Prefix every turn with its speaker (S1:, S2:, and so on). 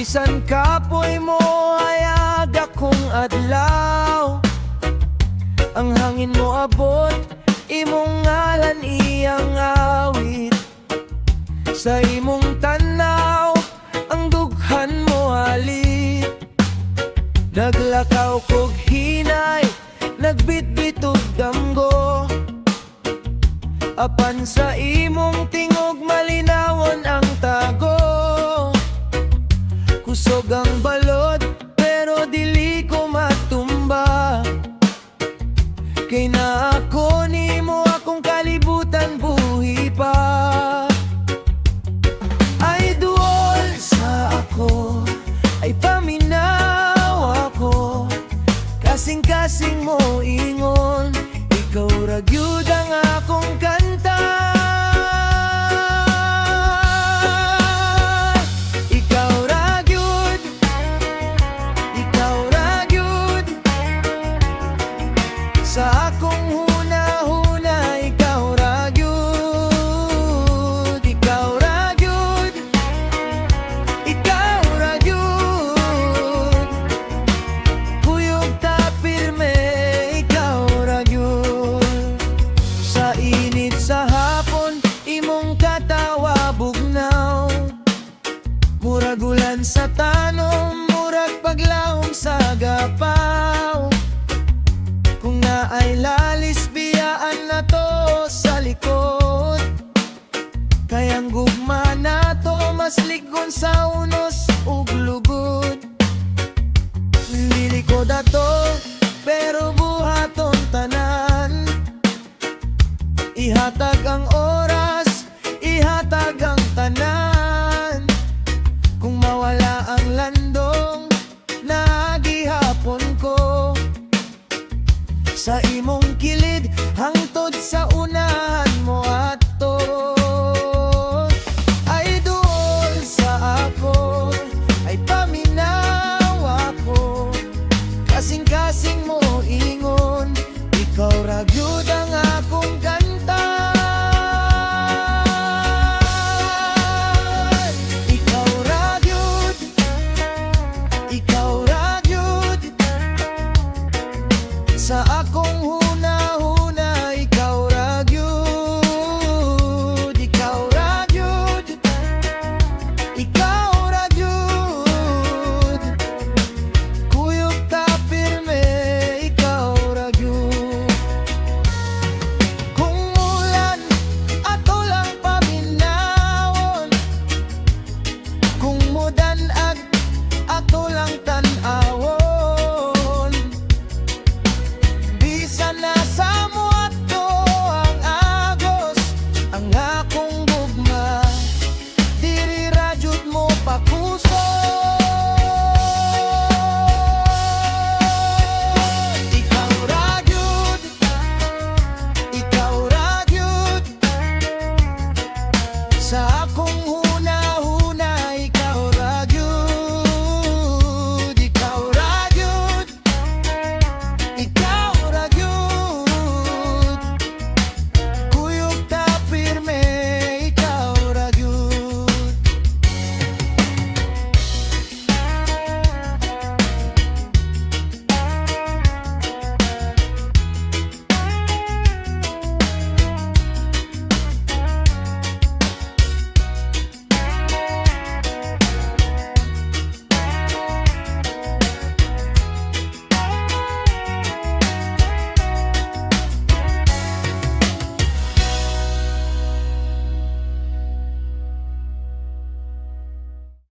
S1: Bisan kapoy mo hayag akong adlaw, ang hangin mo abot, imong ngalan iyang awit. Sa imong tanaw, ang dughan mo halit. Naglakaw kog hinay, nagbitbit og damgo. Apan sa imong tingog malinawon ang tago. Kusog ang balod, pero dili ko matumba. Kay na ako nimo akong kalibutan buhi pa. Idol sa ako, ay paminaw ako. Kasing-kasing mo ingon, ikaw ra gyud ang akong kanta. Ikaw ra gyud, ikaw ra gyud. Sa akong huna-huna, ikaw ra gyud. Ikaw ra gyud, ikaw ra gyud. Kuyog ta pirme, ikaw ra gyud. Sa init sa hapon, imong katawa bugnaw. Murag ulan sa tanom, murag paglahom sa gapaw. Kung naay lalis, biyaan na to sa likod. Kayang gugma na to, mas ligon sa unos ug lugod. Lilikod ato, pero buhaton tanan. Ihatag ang oras, ihatag ang tanan. Kung mawala ang landong, nagihapon ko. Sa imong kilid, hangtod sa unahan mo ato. Idol sa ako, ay paminaw ako. Kasing-kasing mo ingon, ikaw ra gyud ang akong kanta. Ikaw ra gyud, ikaw ra gyud. Sa akong huna-huna, ikaw ra gyud. Ikaw ra gyud, ikaw